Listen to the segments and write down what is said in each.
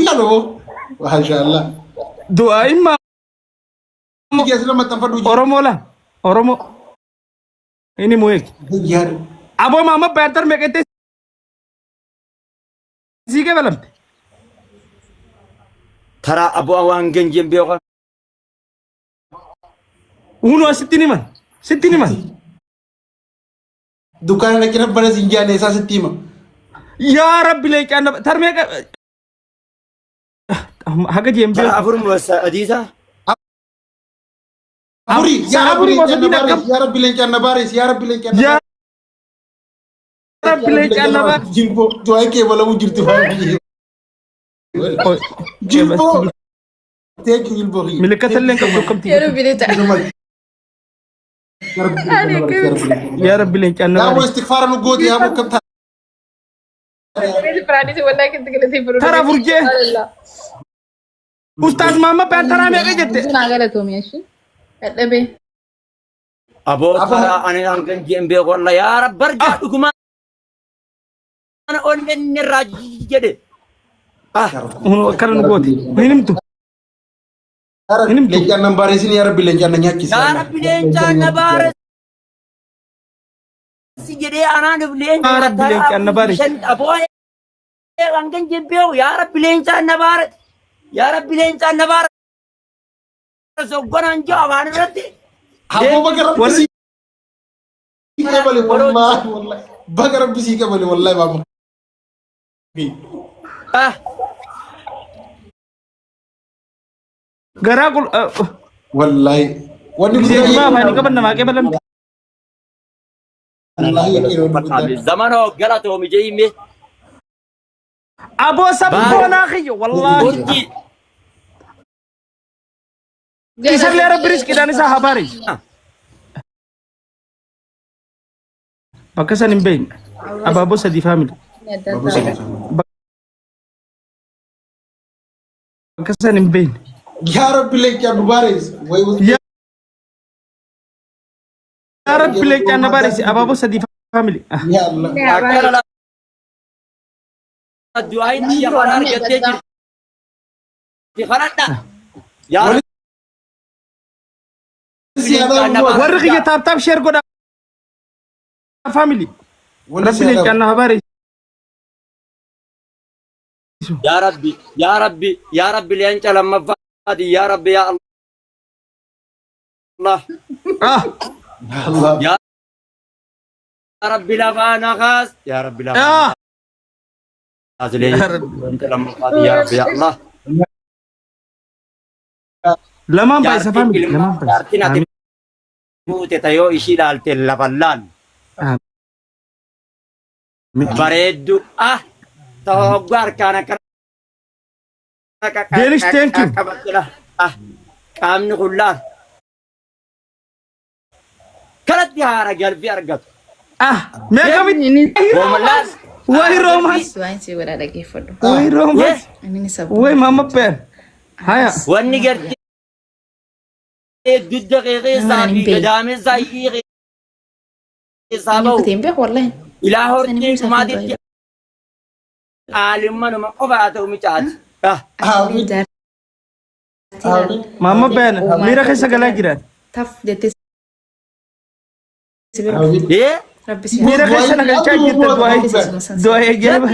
Lalo, masya Allah. Doain ma Dia sudah matan fadu. Oromo lah. Oromo. Ini muek. Jar. Abo mama peter mekete sige balam. Tara abo awang genjem bioka. Uno sitini man. Sitini man. Dukaan na kinap bana sinjane sa sitima. Ya Rabbi lek anda tar meka haga jembe. Tara abur muasa Adiza. Aburi, ya Aburi Rabbi masa lenkan tidak baris, ya Rabbi lenkan baris, ya Rabbi lenkan Ya Rabbi lek anda ba. Jimbo, doa ke bala wujud tu. Oh, Jimbo. Tek jimbo. Milikatal len kam dokam ti. يا ربي ليه Ya Rabbi lek anda Ya ba. mo istighfar nu godi ya mo kam فراني والله كنت قلت لي فرو Tara burje. لا Ustaz mama peter meka jette. انا قالتهم يا شي الابي Abo tara ane ang genjem bioka la ya Rab barja dukuma. Ana on ni raji jede. Uno karan goti. Minim tu. lenkan baris ini ya Rabbi lenkan nyaki. Ya Rabbi lenca nabar. Si jede ana de lenca. Ya Rabbi lenca nabar. Abo ang genjem bio ya Rabbi lenca nabar. Ya Rabbi lenca nabar. So gonan jawan rati. Abo bagar bisi. Ke bale wallahi wallahi. Bagar bisi ke bale wallahi babu. Ah Garakul Wallahi. Wani bisa bisa ma fani kaban nama ke balam. Abi zamano galato mi jeyme. Abo sabbo na khiyo wallahi. Burji. Kisar le Rabbi rizki dani sa habari. Bakasan imbain. Ababo sa di family. Bakasan imbain. Ya Rabbi lenkan baris. Ya Rabbi lek anda baris ababo sa di family. Ya Allah. Akala duain ya qarar jette. Di qarata. Ya Warri khiya tab share goda family. Rabbi lek anda habari. Ya Rabbi, ya Rabbi, ya Rabbi lenca lamma fadi ya Rabbi ya Allah. Ah, Allah. Ya Rabbi la khas. Ya Rabbi la ah. azli. Ya Rabbi. Lenca lamma fadi ya Rabbi ya Allah. Lamang pa sa family. Lamang pa. Arti natin buti tayo isilalte laballan. Baredu tawagwar kana Dennis, thank you. Kamni kullar. Kalat yara galbi argat. Ah, mega bit. Bomalas. Why romance? وين سي ولا دقي فدو Why romance? امين سب Why mama pen? Haya. Wani gerti. Dudda qeqi sabi gadame sayi sabo. تيمبك والله Ila horti kumadi. Alimman ma qobata umichat. Mama pen. Mira kaisa gala girat. تف جتي Eh? ربي سي Mira kaisa nagal chat girat doay. Doay geba.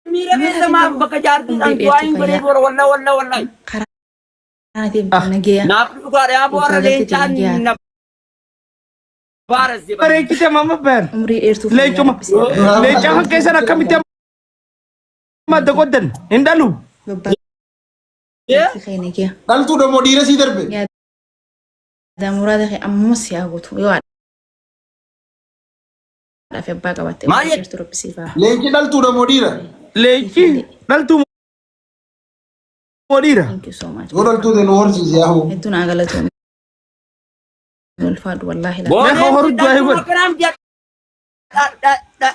Mira besa ma baka jarti ang duain bare bor walla. انا تيم نجيا Napu ko ari abo ara lenchan na baras di ba? Pare kita mama pen. عمري ايرتو Lecho ma. Lecho ha kaisa na kamite ma dagodan. Indalu. Eh? خيني كيا Dal tu udah mau diresi terbe. يا ده مراد اخي امس يا غوتو يو لا في باقه وقت ما ي- ايرتو ربي سي فا Lenki dal tu udah mau dira. Lechi. Dal tu modira. ثانك يو سو ماتش Gua dal tu den worsi ya ho. انتو ناغلتو الفاد والله لا Boleh Nah, horor kita dua hewan. cuma kenam dia.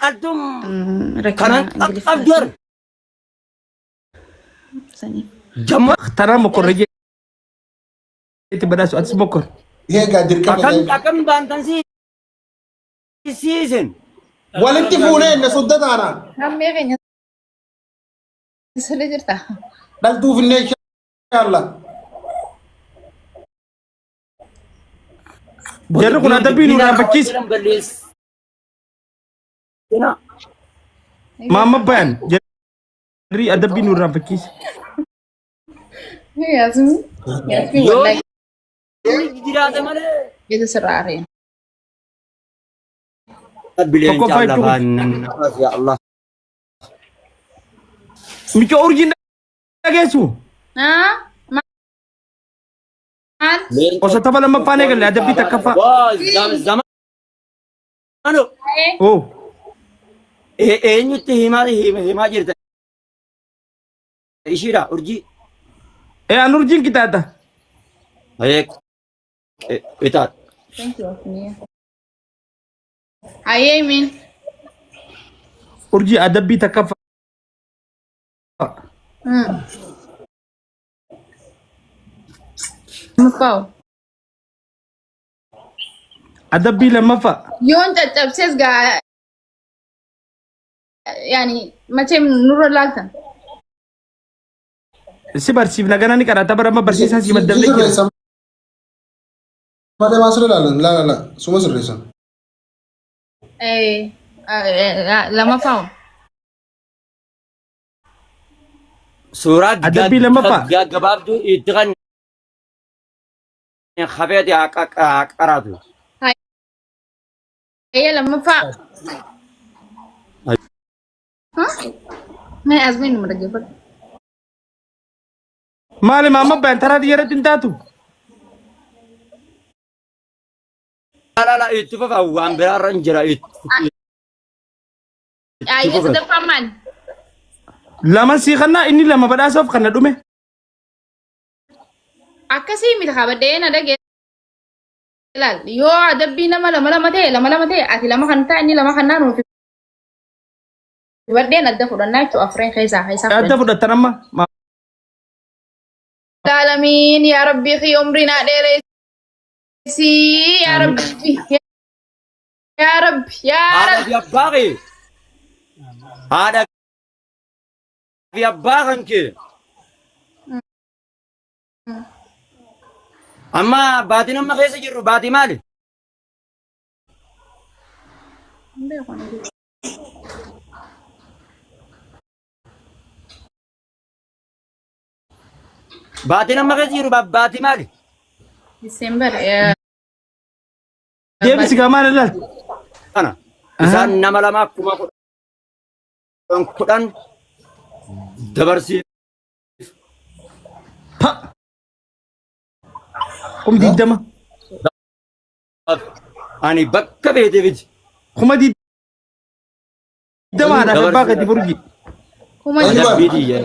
Adum ركنا kanan abdur. ثاني Jamu Tara mo korje. Iti badaso at smokor. Iya gadir akan kapan. bantan si season. Walinti fune na sudda tana. هم يغني Sirrii jirta. dhaltuu finne inshallah. Jarri kun adabbii nu dhaabbachiisa. Maamma bayan jarri adabbii nu dhaabbachiisa. Yasmin. Yasmin Yo, wallahi. jiraate malee. Itu sirraareen. Bileencaan fayyu. lafaan ya Allah. Micho urjiin dhageessu. Haa? Maal? Osoo tapha lammaffaan eegalle adabbii takkaffaa. Waa zamanu. Oh. Eenyutti himaa jirta? Ishiidha urjii. An urjiin kitaata. Ayeek. Itaat. Thank you, Afnia. Ayee min. Urjii adabbii takkaffaa. Mufaaw. Adabbii lammaffaa. Yoon caccabsees gaa yani macheem nurra laaltan. Si barsiifna ganani qaraata bara amma barsiisaa si maddablee jira. Sirreessa. Malee maasirra ilaalan laala suma sirreessan. Lama faaw. Suuraa Adabbii lammaffaa. gabaabduu itti kan hafeeti qaraatu. Ayee lama faaw. Mee Yasmin nu dhaggeeffadhu. Maali maamma bayan taraa xiyyaratti hin taatu. Lala itti fufa waan biraarra hin jira itti. Ayee sadaffaan maali? Lama sii kannaa inni lama badhaasaaf kan na dhume. Akkasii miti kabadhee na dhagee. Ilaal yoo adabbii nama lama ta'e ati lama kan ta'a inni lama kan naanuu fi baddeen adda fudhannaa jechuudha afreen keessaa Adda fudhattan amma. Alamin ya Rabbi khi umrina dheeresi ya Rabbi ya Rabbi ya Haadha Rabbi fi abbaa kee. Haadha fi abbaa kan kee. Amma baatiin amma keessa jirru baatii maali? Baatiin amma keessa jirru baatii maali? Desember ya Deebisi gamaan ilaaltu. Kana isaan nama lama akkuma kudhan dabarsii. Pa. Kum diddama. Ani bakka beete biti. Kuma diddamaadha abbaa gadi burgi. kuma Aywa. Bidiyya.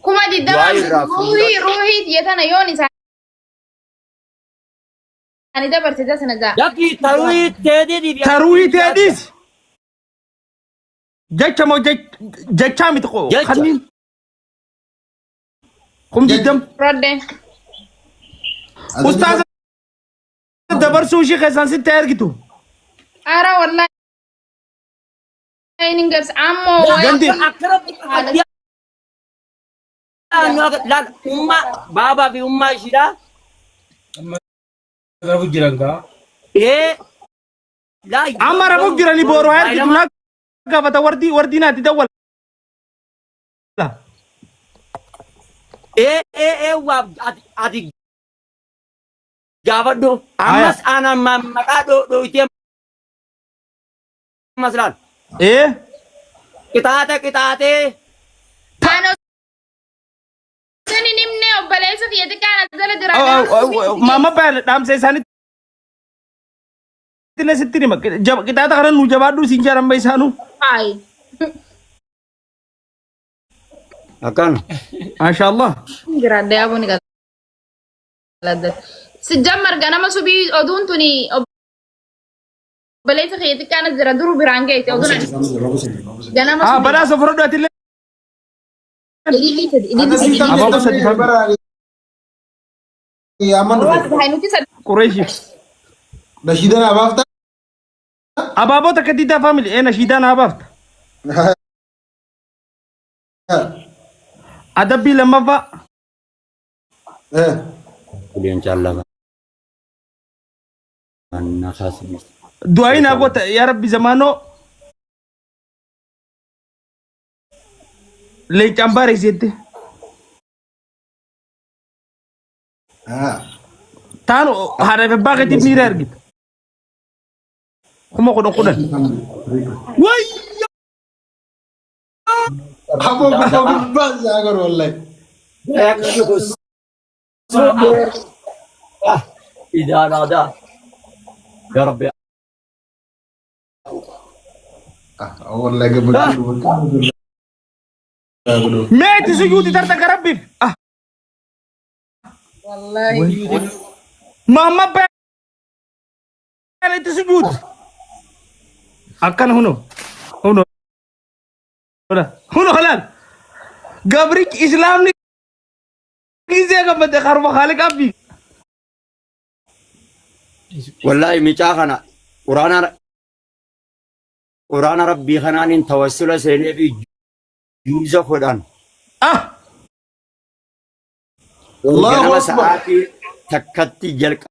kuma di Wah, Rafi. ruhi yetana yoni sa ani dabarse dasana ga Yakki taruuyi teedii dibi. Taruuyi teedhiis. Jecha moo jechaa miti qoo. Jecha. Kanniin. Kum diddam. rodde Ustaaza dabarsuu ishee keessaan sitti ergitu. ara wallahi ini gars ammo Ganti. Laal ummaa baabaa fi ummaa ishiidha. Rafu jiran ka? Amma rafuuf jiranii booroo ergitu naa gaafata wardii naatti dawwala. Waa ati gaafadhu ammas ana maqaa dho'itee ammas laal qixaatee ano sani nimne obbalesa fi yadikana zala jira Maama bayan dhaamsa isaaniitti na sitti hima. Qixaata kana nu jabaadhuu siin jaaramma isaanuu. ay akkana. Masha Allah. Grande abu ni galada. Sejamar ganama subi odun tuni balesa khiyati kana zira duru birange ite odun ganama Ah, subi badhaasa fudhadhu ati Abaaboo sadii baraani. Amman dhufe. haynuti sad Qureeshi. Nashiidan abaafta. Abaaboo takka diddaa faamili. Nashiidaan abaafta. Adabbii lammaffaa. Qilleensa lama. Anna khasmis. Du'aayi naa goota yaa rabbi zamaanoo. Leencaan baareessite. Taanu haadha fi abbaa keetiif miira argite. Kuma kudhan. Wayyo! Aboo gubbaa isaa godhu wallahi. إذا نادى يا ربي Wallahi gabaabduu. Meeti sujuudi tarta ka rabbiif. Wallahi. Muhammad baay'ee itti sujuudi. Akkana huno. Huno halaan. Gabrik Islaamni gisee gabbate harma Khaliq Abbi. والله ميتاخنا قرانا ربي خنان توسل سيني في جوزة خدان الله الله أكبر. ساعتي تكتي جلك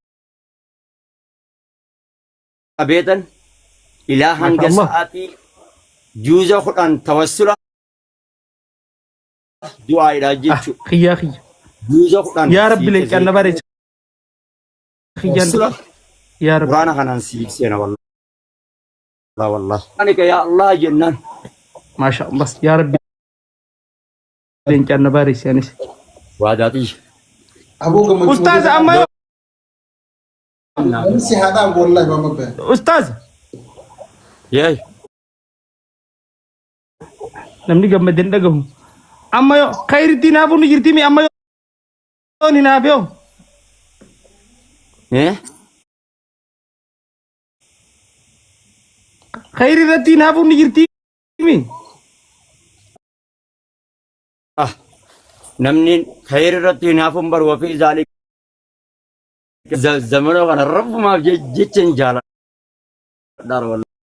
أبيتا إلى ما شاء هنگ الله. ساعتي جوزة خدان توسل دعاء إلى جيتشو خيا جوزة خدان يا رب لك أنا بارك خيا يا رب قرانا خنان سيكسينا والله لا والله أنك يا الله جنان ما شاء الله يا رب لك أنا بارك يعني واداتي Aboo gammachuu. أستاذ أما Si haadhaan wallahi mama bee. أستاذ ياي namni gammadeen dhagahu amma yoo khayritti naafu ni jirti mi amma yoo ni naaf yoo إيه khayri irratti naafu ni jirti mi نمني خير رتي نافم بر وفي ذلك زمنه كان رب ما جتن جالا دار والله